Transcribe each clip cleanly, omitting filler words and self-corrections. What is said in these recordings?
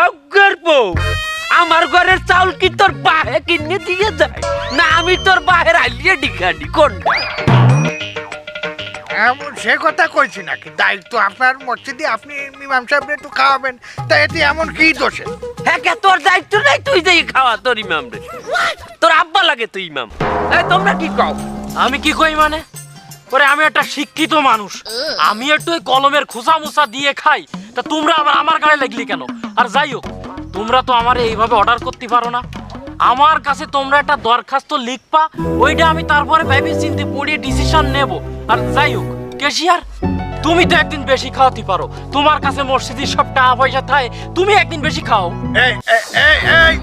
যজ্ঞের বউ আমার ঘরের চাউল কি তোর বাহে কিনে দিয়ে যায় না আমি তোর বাহের আলিয়ে ডিখানি কোনটা? এমন সে কথা কইছি নাকি, দায়িত্ব আপনার মসজিদে, আপনি ইমাম সাহেব একটু খাওয়াবেন, তা এতে এমন কি দোষে? হ্যাঁ কে তোর দায়িত্ব নাই তুই যাই খাওয়া তোর ইমাম রে, তোর আব্বা লাগে তুই ইমাম। এই তোমরা কি কও? আমি কি কই মানে ওরে আমি একটা শিক্ষিত মানুষ, আমি একটু ওই কলমের খোসা মোসা দিয়ে খাই, তা তোমরা আবার আমার গায়ে লাগলি কেন? আর যাই হোক তোমরা তো আমারে এইভাবে অর্ডার করতে পারো না, আমার কাছে তোমরা একটা দরখাস্ত লিখবা, ওইটা আমি তারপরে ভেবে চিন্তে পড়িয়ে ডিসিশন নেব। আর যাই হোক ক্যাশিয়ার তুমি তো একদিন বেশি খাওয়াতে পারো, তোমার কাছে মসজিদের সব টাকা পয়সা থাকে, তুমি একদিন বেশি খাও। এই এই এই এই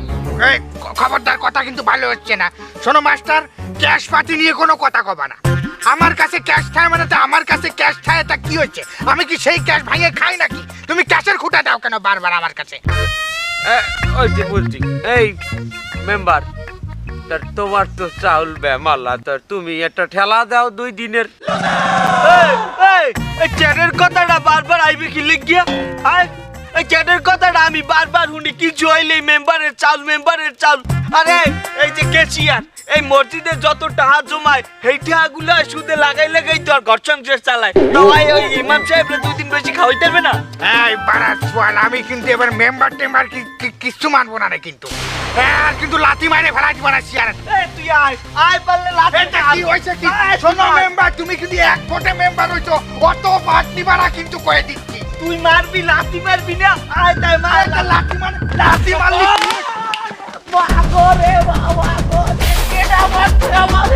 এই খবরদার, কথা কিন্তু ভালো হচ্ছে না। শোনো মাস্টার, ক্যাশ পাতি নিয়ে কোনো কথা কবা না। আমার কাছে ক্যাশ থাকে মানে তো আমার কাছে ক্যাশ থাকে, তা কি হচ্ছে? আমি কি সেই ক্যাশ ভাঙিয়ে খাই নাকি? তুমি ক্যাশের খুঁটা দাও কেন বারবার আমার কাছে? ওই যে বলছি এই মেম্বার, তোমার তো চাউল বেমালা, তুমি একটা ঠেলা দাও 2 দিনের। এই চ্যাটের কথাটা বারবার আইবে কি লিখিয়া? এই চ্যাটের কথাটা আমি বারবার শুনি, কিছু হইলে মেম্বারের চাউল মেম্বারের চাউল। আরে এই যে ক্যাশিয়ার এই মসজিদে যত টাকা জমায় সেই টাকাগুলো সুদে লাগাই লাগাই তো আর ঘর সংসার চালায়, তাই ওই ইমাম সাহেবরে 2 দিন বেশি খাওয়াইতে পারবে না। এই বাড়ার সোয়াল, আমি কিন্তু এবার মেম্বার টেম্বার কিচ্ছু মানবো না রে কিন্তু। হ্যাঁ কিন্তু লাথি মারে ফেলাই দিব না সিয়ার। তুই আয় পারলে এটা কি হইছে কি? শোনো মেম্বার, তুমি কিন্তু এক ভোটে মেম্বার হইছো, অত পাট নিবা না কিন্তু কয়ে দিচ্ছি। তুই মারবি লাথি মারবি না? আয় তাই মার। লাথি মানে লাথি মারলি বাবা রে বাবা, এটা আমার